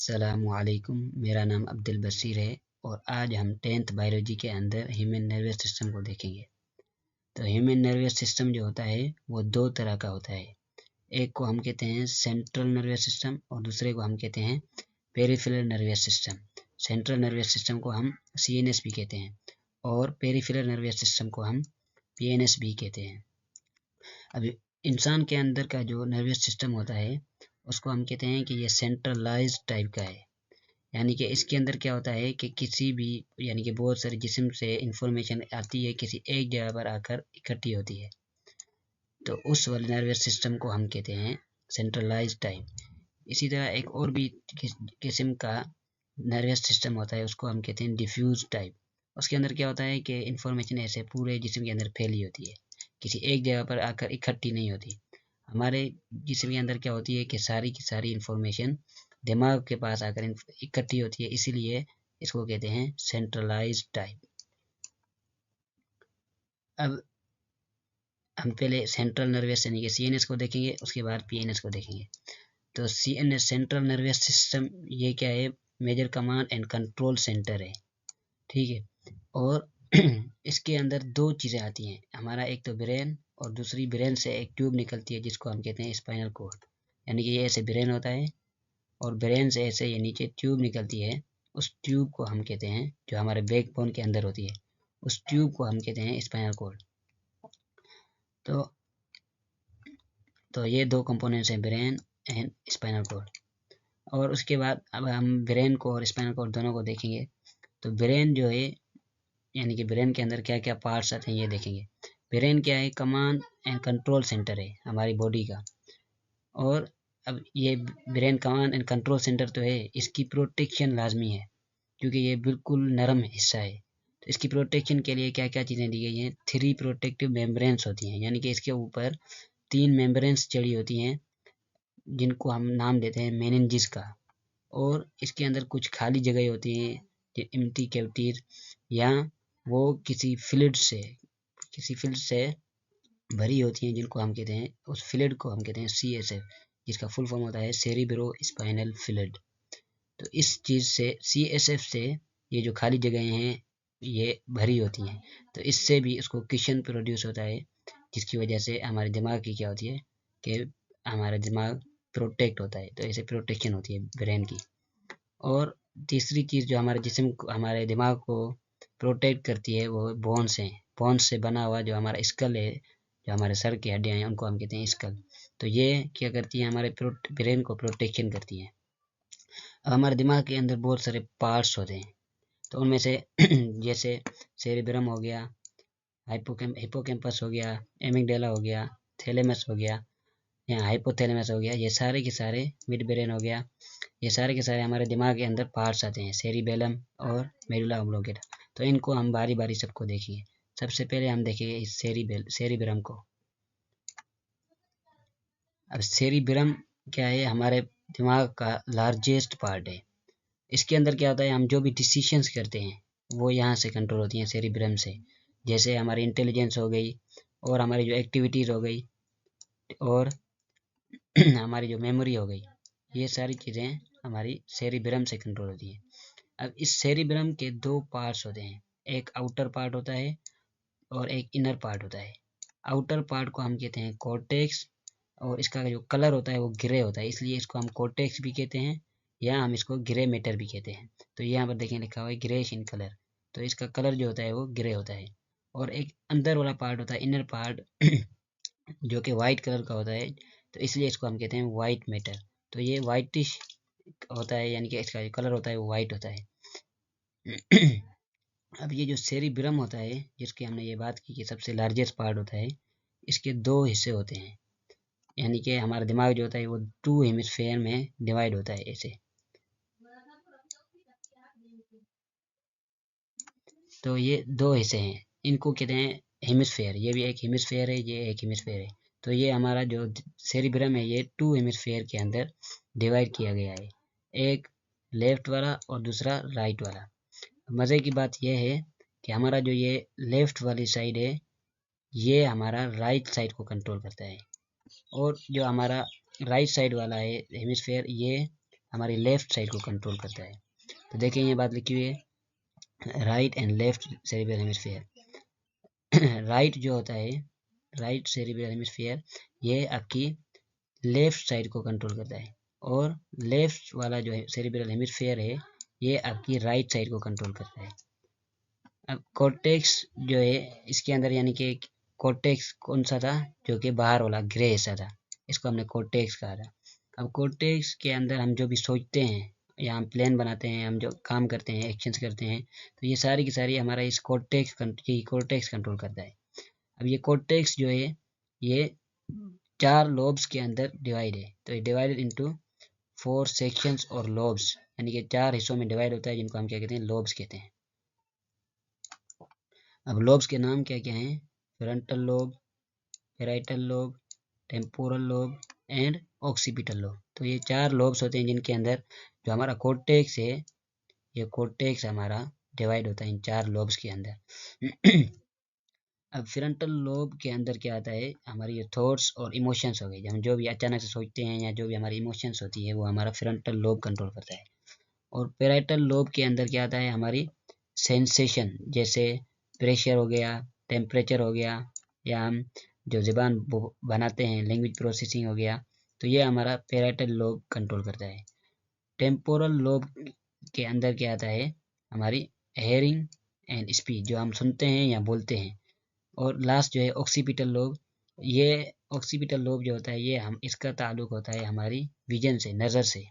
अस्सलामुअलैकुम, मेरा नाम अब्दुल बशीर है और आज हम 10th बायोलॉजी के अंदर ह्यूमन नर्वस सिस्टम को देखेंगे। तो ह्यूमन नर्वस सिस्टम जो होता है वो दो तरह का होता है। एक को हम कहते हैं सेंट्रल नर्वस सिस्टम और दूसरे को हम कहते हैं peripheral nervous system. Central nervous system को हम सीएनएस भी कहते हैं और पेरिफेरल नर्वस सिस्टम को हम पीएनएस भी कहते हैं। अभी इंसान के अंदर का जो नर्वस सिस्टम होता है उसको हम कहते हैं कि ये सेंट्रलाइज्ड टाइप का है। यानी कि इसके अंदर क्या होता है कि किसी भी यानी कि बहुत सारे जिस्म से इंफॉर्मेशन आती है, किसी एक जगह पर आकर इकट्ठी होती है, तो उस वाले नर्वस सिस्टम को हम कहते हैं सेंट्रलाइज्ड टाइप। इसी तरह एक और भी किस्म का नर्वस सिस्टम होता है, उसको हम कहते हैं डिफ्यूज टाइप। उसके अंदर क्या होता है कि इंफॉर्मेशन ऐसे पूरे जिस्म के अंदर फैली होती है, किसी एक जगह पर आकर इकट्ठी नहीं होती। हमारे जिस्म के अंदर क्या होती है कि सारी की सारी इंफॉर्मेशन दिमाग के पास आकर इकट्ठी होती है, इसीलिए इसको कहते हैं सेंट्रलाइज्ड टाइप। अब हम पहले सेंट्रल नर्वस यानी कि सीएनएस को देखेंगे, उसके बाद पीएनएस को देखेंगे। तो सीएनएस सेंट्रल नर्वस सिस्टम ये क्या है, major command and control centre है, ठीक है। और इसके अंदर दो चीज़ें आती हैं हमारा, एक तो ब्रेन और दूसरी ब्रेन से एक ट्यूब निकलती है जिसको हम कहते हैं स्पाइनल कोर्ड। यानी कि ये ऐसे ब्रेन होता है और ब्रेन से ऐसे ये नीचे ट्यूब निकलती है, उस ट्यूब को हम कहते हैं, जो हमारे बैकबोन के अंदर होती है, उस ट्यूब को हम कहते हैं स्पाइनल कोर्ड। तो ये दो कंपोनेंट्स हैं, ब्रेन एंड स्पाइनल कोर्ड। और उसके बाद अब हम ब्रेन को और स्पाइनल कोर्ड दोनों को देखेंगे। तो ब्रेन जो है यानी कि ब्रेन के अंदर क्या क्या पार्ट्स आते हैं ये देखेंगे। ब्रेन क्या है, कमांड एंड कंट्रोल सेंटर है हमारी बॉडी का। और अब ये brain command and control centre तो है, इसकी प्रोटेक्शन लाजमी है क्योंकि ये बिल्कुल नरम हिस्सा है। तो इसकी प्रोटेक्शन के लिए क्या क्या चीज़ें दी गई हैं, 3 प्रोटेक्टिव मेम्ब्रेन्स होती हैं, यानी कि इसके ऊपर 3 मेम्ब्रेन्स चढ़ी होती हैं जिनको हम नाम देते हैं मेनिंजिस का। और इसके अंदर कुछ खाली जगह होती हैं एम्प्टी कैविटीज, या वो किसी फ्लूइड से भरी होती हैं जिनको हम कहते हैं, उस फ्लूइड को हम कहते हैं सीएसएफ, जिसका फुल फॉर्म होता है सेरिब्रो स्पाइनल फ्लूइड। तो इस चीज़ से सीएसएफ से ये जो खाली जगहें हैं ये भरी होती हैं, तो इससे भी उसको क्वेश्चन प्रोड्यूस होता है, जिसकी वजह से हमारे दिमाग की क्या होती है कि हमारा दिमाग प्रोटेक्ट होता है। तो ऐसे प्रोटेक्शन होती है ब्रेन की। और तीसरी चीज़ जो हमारे जिस्म को, हमारे दिमाग को प्रोटेक्ट करती है, वो बोन्स हैं। बोन्स से बना हुआ जो हमारा स्कल है, जो हमारे सर की हड्डियाँ हैं, उनको हम कहते हैं स्कल। तो ये क्या करती है, हमारे ब्रेन को प्रोटेक्शन करती है। अब हमारे दिमाग के अंदर बहुत सारे पार्ट्स होते हैं, तो उनमें से जैसे सेरेब्रम हो गया, हिपोकैम्पस हो गया, एमिगडाला हो गया, थैलेमस हो गया या हाइपोथैलेमस हो गया, ये सारे के सारे, मिड ब्रेन हो गया, ये सारे के सारे हमारे दिमाग के अंदर पार्ट्स आते हैं, सेरिबेलम और मेडुला ऑब्लोंगेटा। तो इनको हम बारी बारी सबको देखेंगे। सबसे पहले हम देखेंगे इस सेरिब्रम को। अब सेरिब्रम क्या है, हमारे दिमाग का लार्जेस्ट पार्ट है। इसके अंदर क्या होता है, हम जो भी डिसीशंस करते हैं वो यहाँ से कंट्रोल होती हैं सेरिब्रम से। जैसे हमारी इंटेलिजेंस हो गई और हमारी जो एक्टिविटीज़ हो गई और हमारी जो मेमोरी हो गई, ये सारी चीज़ें हमारी सेरिब्रम से कंट्रोल होती हैं। अब इस सेरिब्रम के दो पार्ट्स होते हैं, एक आउटर पार्ट होता है और एक इनर पार्ट होता है। आउटर पार्ट को हम कहते हैं कॉर्टेक्स, और इसका जो कलर होता है वो ग्रे होता है, इसलिए इसको हम कॉर्टेक्स भी कहते हैं या हम इसको ग्रे मैटर भी कहते हैं। तो यहाँ पर देखें लिखा हुआ है ग्रेश इन कलर, तो इसका कलर जो होता है वो ग्रे होता है। और एक अंदर वाला पार्ट होता है इनर पार्ट जो कि वाइट कलर का होता है, तो इसलिए इसको हम कहते हैं वाइट मैटर। तो ये वाइटिश होता है, यानी कि इसका जो कलर होता है वो वाइट होता है। अब ये जो सेरिब्रम होता है, जिसकी हमने ये बात की कि सबसे लार्जेस्ट पार्ट होता है, इसके दो हिस्से होते हैं, यानी कि हमारा दिमाग जो होता है वो 2 हेमिस्फेयर में डिवाइड होता है ऐसे। तो ये दो हिस्से हैं, इनको कहते हैं हेमिस्फेयर। ये भी एक हेमिस्फेयर है, ये एक हेमिस्फेयर है। तो ये हमारा जो सेरिब्रम है ये 2 हेमिस्फेयर के अंदर डिवाइड किया गया है, एक लेफ्ट वाला और दूसरा राइट वाला। मज़े की बात यह है कि हमारा जो ये लेफ्ट वाली साइड है ये हमारा राइट साइड को कंट्रोल करता है, और जो हमारा राइट साइड वाला है हेमिस्फेयर, ये हमारी लेफ्ट साइड को कंट्रोल करता है। तो देखें ये बात लिखी हुई है, right and left cerebral hemisphere. Right जो होता है, राइट सेरिब्रल हेमिस्फीयर, ये आपकी लेफ्ट साइड को कंट्रोल करता है, और लेफ्ट वाला जो है सेरिब्रल हेमिस्फीयर है, ये आपकी राइट साइड को कंट्रोल करता है। अब कॉर्टेक्स जो है इसके अंदर, यानी कि कॉर्टेक्स कौन सा था, जो कि बाहर वाला ग्रे हिस्सा था, इसको हमने कॉर्टेक्स कहा था। अब कॉर्टेक्स के अंदर हम जो भी सोचते हैं या हम प्लान बनाते हैं, हम जो काम करते हैं, एक्शंस करते हैं, तो ये सारी की सारी हमारा इस कॉर्टेक्स कंट्रोल करता है। अब ये कॉर्टेक्स जो है ये 4 लोब्स के अंदर डिवाइड है, तो ये डिवाइडेड इनटू 4 सेक्शंस और लोब्स, यानी कि 4 हिस्सों में डिवाइड होता है, जिनको हम क्या कहते हैं, लोब्स कहते हैं। अब लोब्स के नाम क्या क्या हैं, frontal lobe, parietal lobe, temporal lobe and occipital lobe. तो ये 4 लोब्स होते हैं जिनके अंदर जो हमारा कॉर्टेक्स है, ये कॉर्टेक्स हमारा डिवाइड होता है इन 4 लोब्स के अंदर। अब फ्रंटल लोब के अंदर क्या आता है, हमारी ये थॉट्स और इमोशंस हो गए, हम जो भी अचानक से सोचते हैं या जो भी हमारी इमोशंस होती है, वो हमारा फ्रंटल लोब कंट्रोल करता है। और पैराइटल लोब के अंदर क्या आता है, हमारी सेंसेशन, जैसे प्रेशर हो गया, टेम्परेचर हो गया, या हम जो ज़बान बनाते हैं, लैंग्वेज प्रोसेसिंग हो गया, तो ये हमारा पैराइटल लोब कंट्रोल करता है। टेम्पोरल लोब के अंदर क्या आता है, हमारी हेयरिंग एंड स्पीच, जो हम सुनते हैं या बोलते हैं। और लास्ट जो है ऑक्सीपिटल लोब, ये ऑक्सीपिटल लोब जो होता है, ये हम इसका ताल्लुक होता है हमारी विजन से, नज़र से।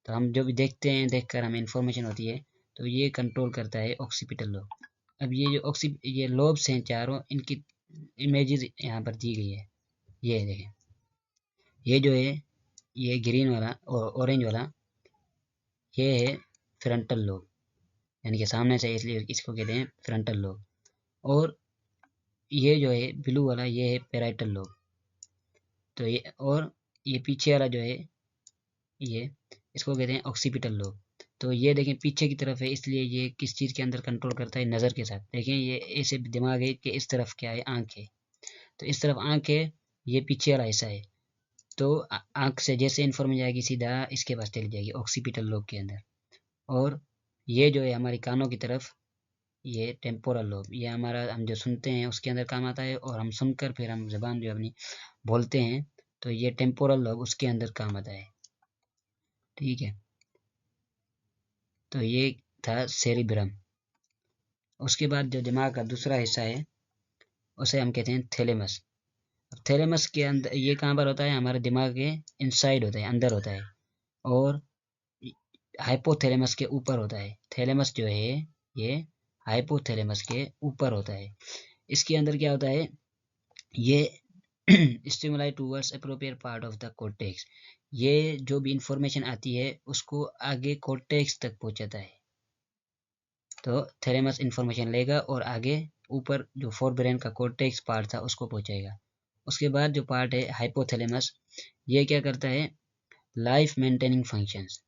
तो हम जो भी देखते हैं, देखकर हमें इंफॉर्मेशन होती है, तो ये कंट्रोल करता है ऑक्सीपिटल लोब। अब ये जो ये लोब्स हैं चारों, इनकी इमेजेस यहाँ पर दी गई है, ये देखें, ये जो है ये ग्रीन वाला और ऑरेंज वाला, ये है फ्रंटल लोब, यानी कि सामने से, इसलिए इसको कहते हैं फ्रंटल लोब। और ये जो है ब्लू वाला, ये है पैराइटल लोब। तो ये, और ये पीछे वाला जो है, ये इसको कहते हैं ऑक्सीपिटल लोब। तो ये देखें पीछे की तरफ है, इसलिए ये किस चीज़ के अंदर कंट्रोल करता है, नज़र के साथ। देखें ये ऐसे दिमाग है कि इस तरफ क्या है, आँख है, तो इस तरफ आँख है, ये पीछे वाला हिस्सा है, तो आँख से जैसे इन्फॉर्मेशन जाएगी सीधा इसके पास चली जाएगी, ऑक्सीपिटल लोब के अंदर। और ये जो है हमारी कानों की तरफ, ये टेम्पोरल लोब, ये हमारा हम जो सुनते हैं उसके अंदर काम आता है, और हम सुनकर फिर हम ज़बान जो अपनी बोलते हैं, तो ये टेम्पोरल लोब उसके अंदर काम आता है। ठीक है, तो ये था सेरिब्रम। उसके बाद जो दिमाग का दूसरा हिस्सा है, उसे हम कहते हैं थैलेमस। थैलेमस के अंदर ये कहाँ पर होता है, हमारे दिमाग के इनसाइड होता है, अंदर होता है, और हाइपोथैलेमस के ऊपर होता है। थैलेमस जो है ये हाइपोथैलेमस के ऊपर होता है। इसके अंदर क्या होता है, ये stimuli towards appropriate part of the cortex, ये जो भी इंफॉर्मेशन आती है उसको आगे कॉर्टेक्स तक पहुंचाता है। तो थैलेमस इंफॉर्मेशन लेगा और आगे ऊपर जो फोर ब्रेन का कॉर्टेक्स पार्ट था उसको पहुंचाएगा। उसके बाद जो पार्ट है हाइपोथैलेमस, ये क्या करता है, लाइफ मेंटेनिंग फंक्शंस,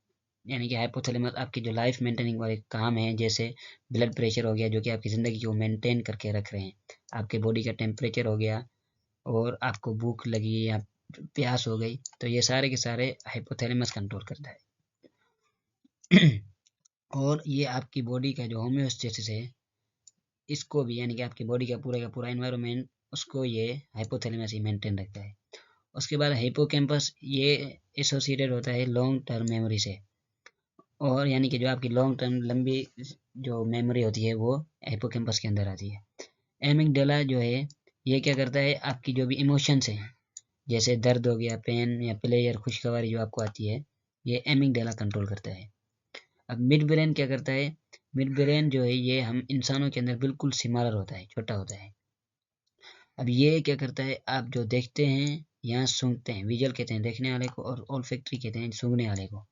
यानी कि हाइपोथैलेमस आपकी जो लाइफ मेंटेनिंग वाले काम है, जैसे ब्लड प्रेशर हो गया, जो कि आपकी ज़िंदगी को मेंटेन करके रख रहे हैं, आपके बॉडी का टेम्परेचर हो गया, और आपको भूख लगी या प्यास हो गई, तो ये सारे के सारे हाइपोथैलेमस कंट्रोल करता है। और ये आपकी बॉडी का जो होम्योस्टेसिस है, इसको भी, यानी कि आपकी बॉडी का पूरा एनवायरनमेंट, उसको ये हाइपोथैलेमस ही मेंटेन रखता है। उसके बाद हिपोकैम्पस, ये एसोसिएटेड होता है लॉन्ग टर्म मेमोरी से, और यानी कि जो आपकी लॉन्ग टर्म लंबी जो मेमोरी होती है वो हिपोकैम्पस के अंदर आती है। एमिगडाला जो है ये क्या करता है, आपकी जो भी इमोशंस हैं, जैसे दर्द हो गया, पेन या प्लेजर, खुशखबरी जो आपको आती है, ये एमिगडाला कंट्रोल करता है। अब मिड ब्रेन क्या करता है, मिड ब्रेन जो है ये हम इंसानों के अंदर बिल्कुल सिमिलर होता है, छोटा होता है। अब ये क्या करता है, आप जो देखते हैं या सूंघते हैं, विजुअल कहते हैं देखने वाले को, और ओल्फैक्टरी कहते हैं सूंघने वाले को।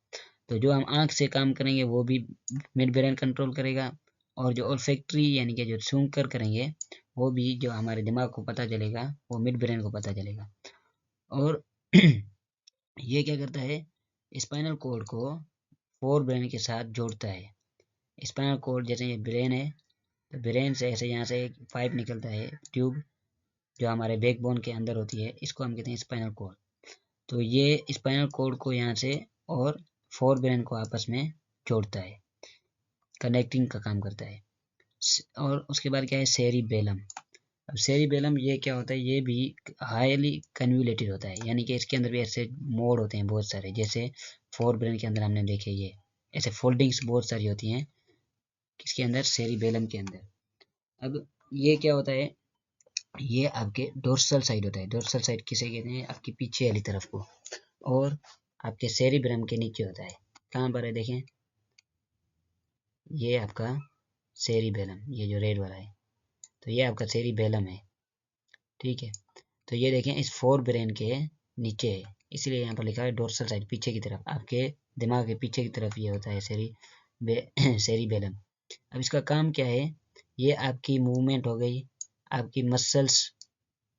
तो जो हम आँख से काम करेंगे वो भी मिड ब्रेन कंट्रोल करेगा, और जो ओल्फैक्टरी यानी कि जो सूंघ कर करेंगे, वो भी जो हमारे दिमाग को पता चलेगा, वो मिड ब्रेन को पता चलेगा। और ये क्या करता है, स्पाइनल कॉर्ड को फोर ब्रेन के साथ जोड़ता है। स्पाइनल कॉर्ड, जैसे ये ब्रेन है, तो ब्रेन से ऐसे यहाँ से एक पाइप निकलता है, ट्यूब, जो हमारे बैकबोन के अंदर होती है, इसको हम कहते हैं स्पाइनल कॉर्ड। तो ये स्पाइनल कॉर्ड को यहाँ से और फोर ब्रेन को आपस में जोड़ता है, कनेक्टिंग का काम करता है। और उसके बाद क्या है, सेरिबेलम। अब सेरिबेलम ये क्या होता है, ये भी हाईली कन्वोल्यूटेड होता है, यानी कि इसके अंदर भी ऐसे मोड होते हैं बहुत सारे, जैसे फोर ब्रेन के अंदर हमने देखे ये ऐसे फोल्डिंग्स बहुत सारी होती हैं किसके अंदर, सेरिबेलम के अंदर। अब ये क्या होता है, ये आपके डोर्सल साइड होता है। डोर्सल साइड किसे कहते हैं, आपकी पीछे वाली तरफ को, और आपके सेरिब्रम के नीचे होता है। कहाँ पर है देखें, ये आपका सेरिबेलम, ये जो रेड वाला है, तो ये आपका सेरिबेलम है, ठीक है। तो ये देखें इस फोर ब्रेन के नीचे है, इसलिए यहाँ पर लिखा है डोर्सल साइड, पीछे की तरफ, आपके दिमाग के पीछे की तरफ ये होता है सेरिबेलम। अब इसका काम क्या है, ये आपकी मूवमेंट हो गई, आपकी मसल्स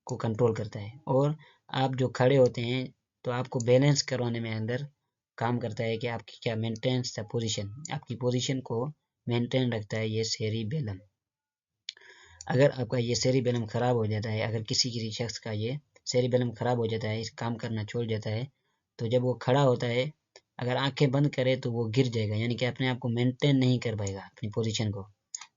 को कंट्रोल करता है, और आप जो खड़े होते हैं तो आपको बैलेंस करवाने में अंदर काम करता है कि आपकी क्या मेंटेनेंस द पोजीशन, आपकी पोजीशन को मेंटेन रखता है ये सेरिबेलम। अगर आपका ये सेरिबेलम खराब हो जाता है, अगर किसी शख्स का ये सेरिबेलम खराब हो जाता है, इस काम करना छोड़ जाता है, तो जब वो खड़ा होता है, अगर आंखें बंद करे तो वो गिर जाएगा, यानी कि अपने आप को मेंटेन नहीं कर पाएगा अपनी पोजीशन को।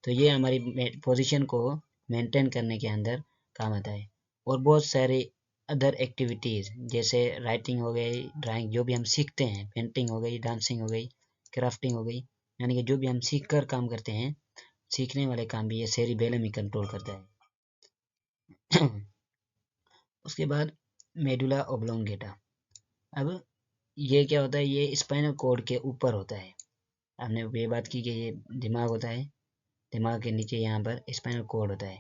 तो ये हमारी पोजीशन को मेंटेन करने के अंदर काम आता है। और बहुत सारे अदर एक्टिविटीज़ जैसे राइटिंग हो गई, ड्राइंग, जो भी हम सीखते हैं, पेंटिंग हो गई, डांसिंग हो गई, क्राफ्टिंग हो गई, यानी कि जो भी हम सीख कर काम करते हैं, सीखने वाले काम भी ये सेरिबेलम ही कंट्रोल करता है। उसके बाद मेडुला ओब्लोंगेटा। अब ये क्या होता है, ये स्पाइनल कॉर्ड के ऊपर होता है। हमने ये बात की कि ये दिमाग होता है, दिमाग के नीचे यहाँ पर स्पाइनल कॉर्ड होता है,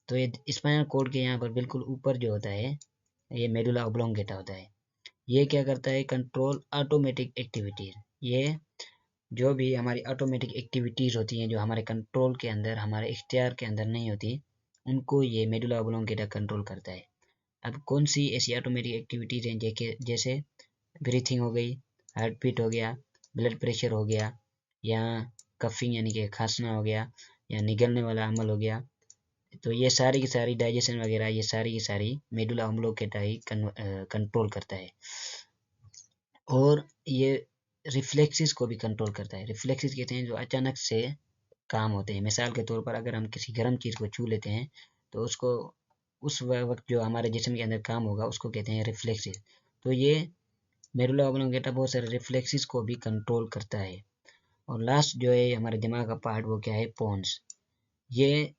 तो ये स्पाइनल कॉर्ड के यहाँ पर बिल्कुल ऊपर जो होता है, ये मेडुला ओब्लोंगेटा होता है। ये क्या करता है, कंट्रोल ऑटोमेटिक एक्टिविटीज। ये जो भी हमारी ऑटोमेटिक एक्टिविटीज़ होती हैं, जो हमारे कंट्रोल के अंदर, हमारे इख्तियार के अंदर नहीं होती, उनको ये मेडुला ओब्लोंगेटा कंट्रोल करता है। अब कौन सी ऐसी ऑटोमेटिक एक्टिविटीज़ हैं, जैसे ब्रीथिंग हो गई, हार्ट बीट हो गया, ब्लड प्रेशर हो गया, या कफिंग यानी कि खांसना हो गया, या निगलने वाला अमल हो गया, तो ये सारी की सारी डाइजेशन वगैरह, ये सारी की सारी मेडुला ओब्लोंगेटा ही कंट्रोल करता है। और ये रिफ्लेक्सेस को भी कंट्रोल करता है। रिफ्लेक्सेस कहते हैं जो अचानक से काम होते हैं। मिसाल के तौर पर अगर हम किसी गर्म चीज़ को छू लेते हैं, तो उसको उस वक्त जो हमारे जिस्म के अंदर काम होगा उसको कहते हैं रिफ्लेक्सेस। तो ये मेडुला ओब्लोंगेटा बहुत सारे रिफ्लेक्सेस को भी कंट्रोल करता है। और लास्ट जो है हमारे दिमाग का पार्ट, वो क्या है, पोन्स। ये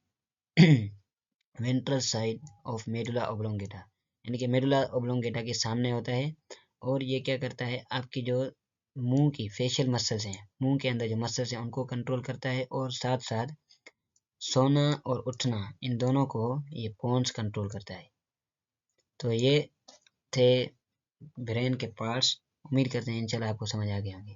ventral side of medulla oblongata, यानी कि मेडुला ओब्लोंगेटा के सामने होता है। और ये क्या करता है, आपकी जो मुंह की फेशियल मसल्स हैं, मुंह के अंदर जो मसल्स हैं उनको कंट्रोल करता है, और साथ साथ सोना और उठना, इन दोनों को ये पोन्स कंट्रोल करता है। तो ये थे ब्रेन के पार्ट्स। उम्मीद करते हैं इंशाल्लाह आपको समझ आ गए होंगे।